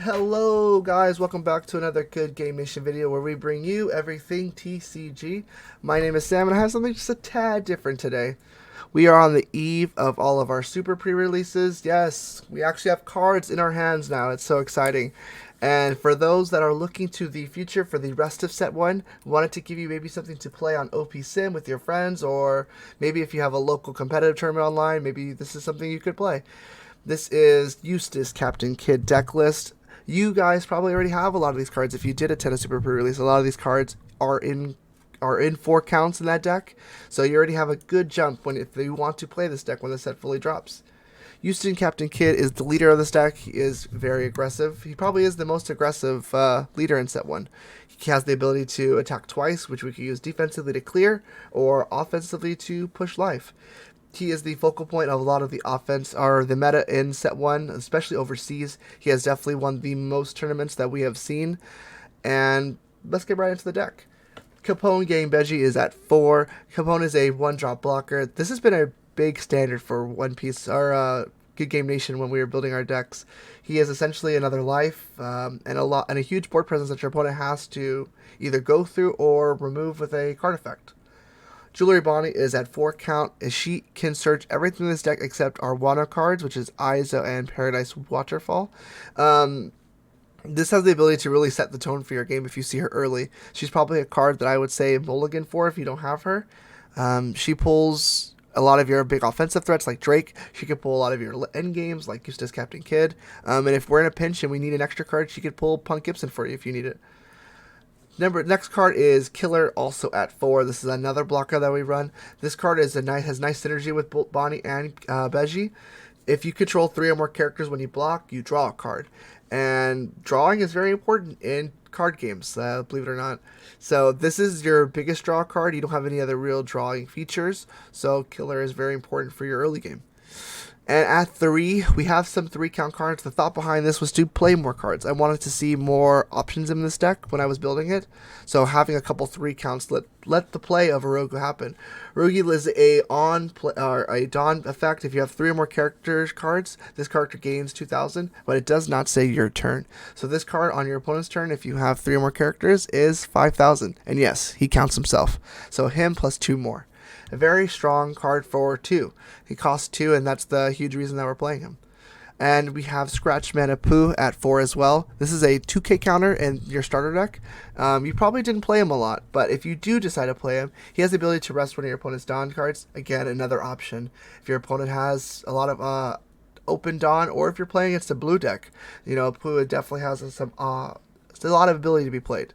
Hello guys, welcome back to another Good Game Nation video where we bring you everything TCG. My name is Sam and I have something just a tad different today. We are on the eve of all of our super pre-releases. Yes, we actually have cards in our hands now. It's so exciting. And for those that are looking to the future for the rest of set 1, wanted to give you maybe something to play on OP Sim with your friends, or maybe if you have a local competitive tournament online, maybe this is something you could play. This is Eustass Captain Kid Decklist. You guys probably already have a lot of these cards. If you did attend a super pre-release, a lot of these cards are in 4 counts in that deck, so you already have a good jump when if you want to play this deck when the set fully drops. Eustass Captain Kid is the leader of this deck. He is very aggressive. He probably is the most aggressive leader in set 1. He has the ability to attack twice, which we can use defensively to clear, or offensively to push life. He is the focal point of a lot of the offense, or the meta in set 1, especially overseas. He has definitely won the most tournaments that we have seen. And let's get right into the deck. Capone Game Beji is at 4. Capone is a 1-drop blocker. This has been a big standard for One Piece, or Good Game Nation when we were building our decks. He is essentially another life, and a huge board presence that your opponent has to either go through or remove with a card effect. Jewelry Bonnie is at 4 count. She can search everything in this deck except our Wano cards, which is Izo and Paradise Waterfall. This has the ability to really set the tone for your game if you see her early. She's probably a card that I would say mulligan for if you don't have her. She pulls a lot of your big offensive threats like Drake. She could pull a lot of your end games like Eustass Captain Kid. And if we're in a pinch and we need an extra card, she could pull Punk Gibson for you if you need it. Next card is Killer, also at 4. This is another blocker that we run. This card has nice synergy with both Bonnie and Beji. If you control 3 or more characters when you block, you draw a card. And drawing is very important in card games, believe it or not. So this is your biggest draw card. You don't have any other real drawing features, so Killer is very important for your early game. And at 3, we have some 3-count cards. The thought behind this was to play more cards. I wanted to see more options in this deck when I was building it. So having a couple 3 counts let the play of Orogu happen. Orogu is a Dawn effect. If you have 3 or more character cards, this character gains 2,000, but it does not say your turn. So this card on your opponent's turn, if you have 3 or more characters, is 5,000. And yes, he counts himself. So him plus 2 more. A very strong card for 2. He costs 2, and that's the huge reason that we're playing him. And we have Scratch Mana Poo at 4 as well. This is a 2k counter in your starter deck. You probably didn't play him a lot, but if you do decide to play him, he has the ability to rest one of your opponent's Dawn cards. Again, another option. If your opponent has a lot of open Dawn, or if you're playing against a blue deck, Poo definitely has a lot of ability to be played.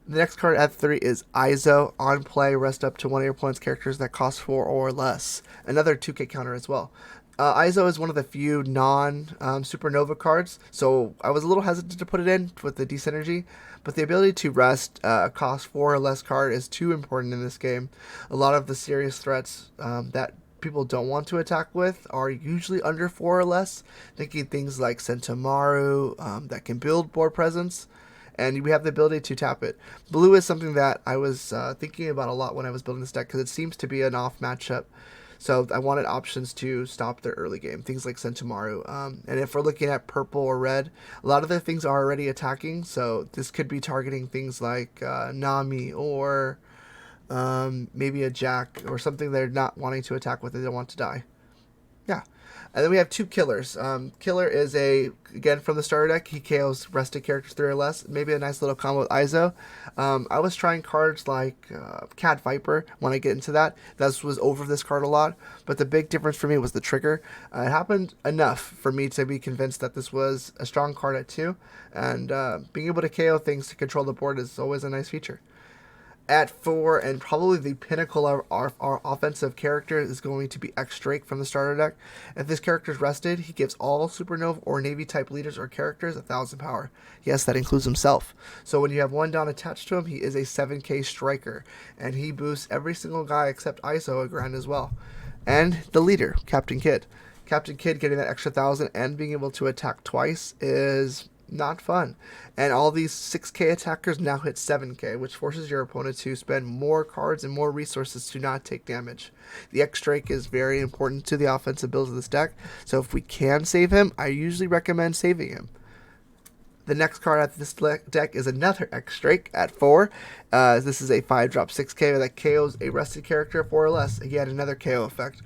The next card at 3 is Izo. On play, rest up to one of your opponent's characters that costs 4 or less. Another 2k counter as well. Izo is one of the few non-Supernova cards, so I was a little hesitant to put it in with the Desynergy, but the ability to rest a cost 4 or less card is too important in this game. A lot of the serious threats that people don't want to attack with are usually under 4 or less, thinking things like Sentomaru that can build board presence. And we have the ability to tap it. Blue is something that I was thinking about a lot when I was building this deck because it seems to be an off matchup. So I wanted options to stop their early game, things like Sentomaru. And if we're looking at purple or red, a lot of the things are already attacking. So this could be targeting things like Nami or maybe a Jack or something they're not wanting to attack with. They don't want to die. Yeah. And then we have 2 killers. Killer is again from the starter deck. He KOs rested characters 3 or less. Maybe a nice little combo with Izo. I was trying cards like Cat Viper when I get into that. That was over this card a lot. But the big difference for me was the trigger. It happened enough for me to be convinced that this was a strong card at 2. And being able to KO things to control the board is always a nice feature. At 4, and probably the pinnacle of our offensive character, is going to be X Drake from the starter deck. If this character is rested, he gives all Supernova or Navy type leaders or characters 1,000 power. Yes, that includes himself. So when you have 1 down attached to him, he is a 7k striker, and he boosts every single guy except Iso a grand as well. And the leader, Captain Kid. Captain Kid getting that extra 1,000 and being able to attack twice is not fun. And all these 6k attackers now hit 7k, which forces your opponent to spend more cards and more resources to not take damage. The X-Drake is very important to the offensive builds of this deck, so if we can save him, I usually recommend saving him. The next card at this deck is another X-Drake at 4. This is a 5-drop 6K that KOs a rested character 4 or less. Again, another KO effect.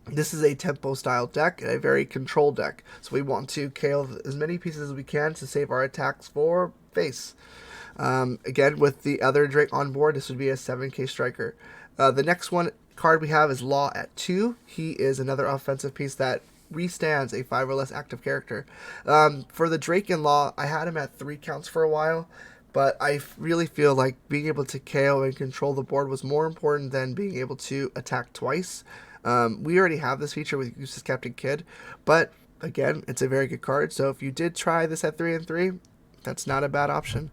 This is a tempo style deck and a very controlled deck. So we want to KO as many pieces as we can to save our attacks for face. Again, with the other Drake on board, this would be a 7K striker. The next card we have is Law at 2. He is another offensive piece that restands a 5 or less active character. For the Drake and Law, I had him at 3 counts for a while, but I really feel like being able to KO and control the board was more important than being able to attack twice. We already have this feature with Eustass Captain Kid, but again, it's a very good card. So if you did try this at 3 and 3, that's not a bad option.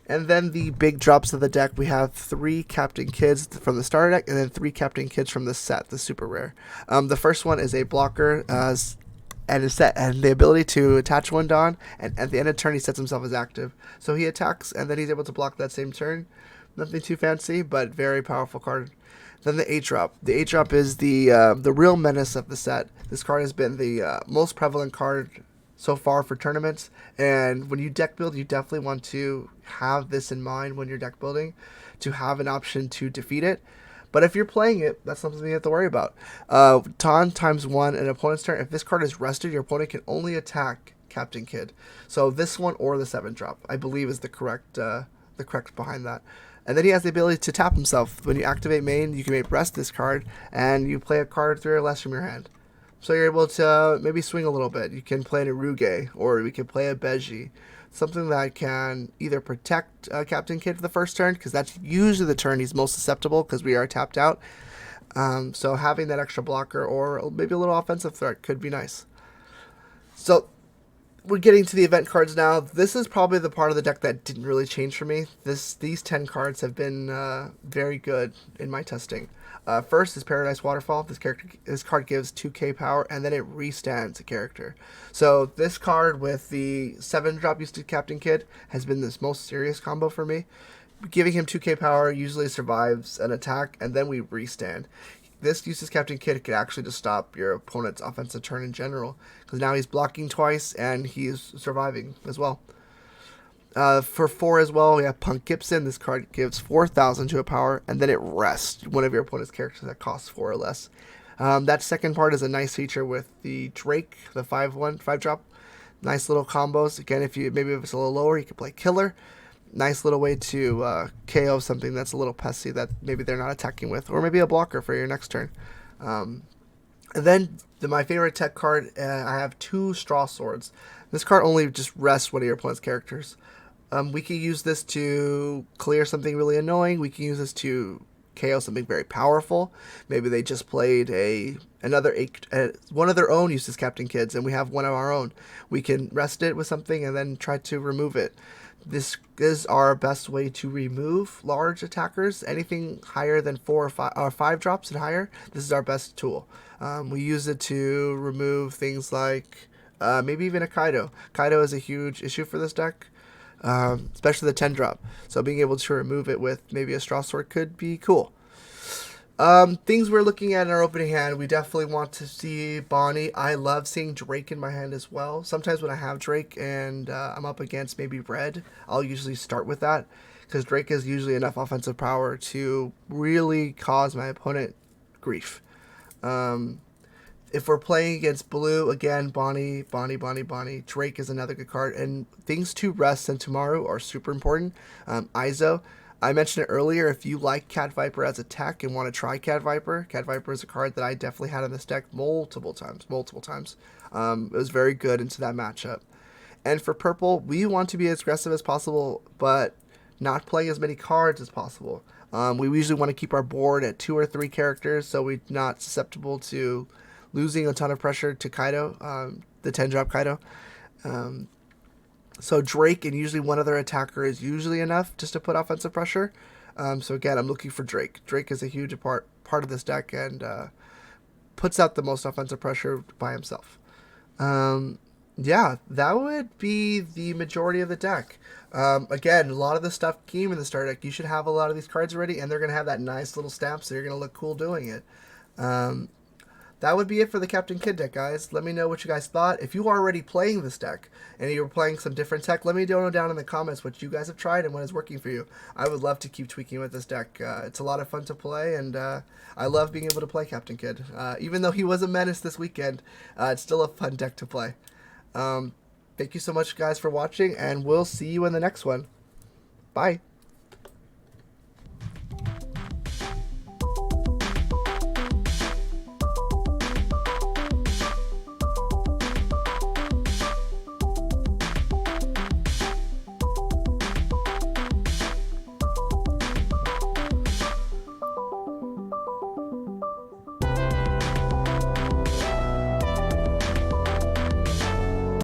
And then the big drops of the deck, we have 3 Captain Kids from the starter deck, and then 3 Captain Kids from the set, the super rare. The first one is a blocker and the ability to attach one Dawn, and at the end of turn he sets himself as active. So he attacks, and then he's able to block that same turn. Nothing too fancy, but very powerful card. Then the 8-drop. The 8-drop is the real menace of the set. This card has been the most prevalent card so far for tournaments, and when you deck build, you definitely want to have this in mind when you're deck building, to have an option to defeat it. But if you're playing it, that's something you have to worry about. Taun ×1 an opponent's turn. If this card is rested, your opponent can only attack Captain Kid. So this one or the 7-drop, I believe, is the correct behind that. And then he has the ability to tap himself. When you activate main, you can make rest this card, and you play a card 3 or less from your hand. So you're able to maybe swing a little bit. You can play an Uruge, or we can play a Beji. Something that can either protect Captain Kid for the first turn, because that's usually the turn he's most susceptible, because we are tapped out. So having that extra blocker, or maybe a little offensive threat, could be nice. So we're getting to the event cards now. This is probably the part of the deck that didn't really change for me. These 10 cards have been very good in my testing. First is Paradise Waterfall. This card gives 2k power, and then it restands a character. So this card with the 7-drop Eustass Captain Kid has been this most serious combo for me. Giving him 2k power usually survives an attack, and then we restand. This Eustass Captain Kid could actually just stop your opponent's offensive turn in general, because now he's blocking twice and he's surviving as well. For 4 as well, we have Punk Gibson. This card gives 4,000 to a power, and then it rests one of your opponent's characters that costs 4 or less. That second part is a nice feature with the Drake, the 5-drop. Nice little combos. Again, if it's a little lower, you can play Killer. Nice little way to KO something that's a little pesky that maybe they're not attacking with, or maybe a blocker for your next turn. And then my favorite tech card, I have 2 Straw Swords. This card only just rests one of your opponent's characters. We can use this to clear something really annoying. We can use this to KO something very powerful. Maybe they just played one of their own Eustass Captain Kids, and we have one of our own. We can rest it with something and then try to remove it. This is our best way to remove large attackers. Anything higher than 4 or 5 drops and higher, this is our best tool. We use it to remove things like maybe even a Kaido. Kaido is a huge issue for this deck. Especially the 10-drop. So being able to remove it with maybe a Straw Sword could be cool. Things we're looking at in our opening hand, we definitely want to see Bonnie. I love seeing Drake in my hand as well. Sometimes when I have Drake and I'm up against maybe Red, I'll usually start with that, because Drake has usually enough offensive power to really cause my opponent grief. If we're playing against Blue, again, Bonnie. Drake is another good card. And things to rest and Tomorrow are super important. Izo, I mentioned it earlier. If you like Cat Viper as a tech and want to try Cat Viper is a card that I definitely had in this deck multiple times. It was very good into that matchup. And for Purple, we want to be as aggressive as possible, but not playing as many cards as possible. We usually want to keep our board at 2 or 3 characters, so we're not susceptible to losing a ton of pressure to Kaido, the 10-drop Kaido. So Drake and usually one other attacker is usually enough just to put offensive pressure. So again, I'm looking for Drake. Drake is a huge part of this deck and puts out the most offensive pressure by himself. Yeah, that would be the majority of the deck. Again, a lot of the stuff came in the starter deck. You should have a lot of these cards already, and they're going to have that nice little stamp, so you're going to look cool doing it. that would be it for the Captain Kid deck, guys. Let me know what you guys thought. If you are already playing this deck and you're playing some different tech, let me know down in the comments what you guys have tried and what is working for you. I would love to keep tweaking with this deck. It's a lot of fun to play, and I love being able to play Captain Kid. Even though he was a menace this weekend, it's still a fun deck to play. Thank you so much, guys, for watching, and we'll see you in the next one. Bye.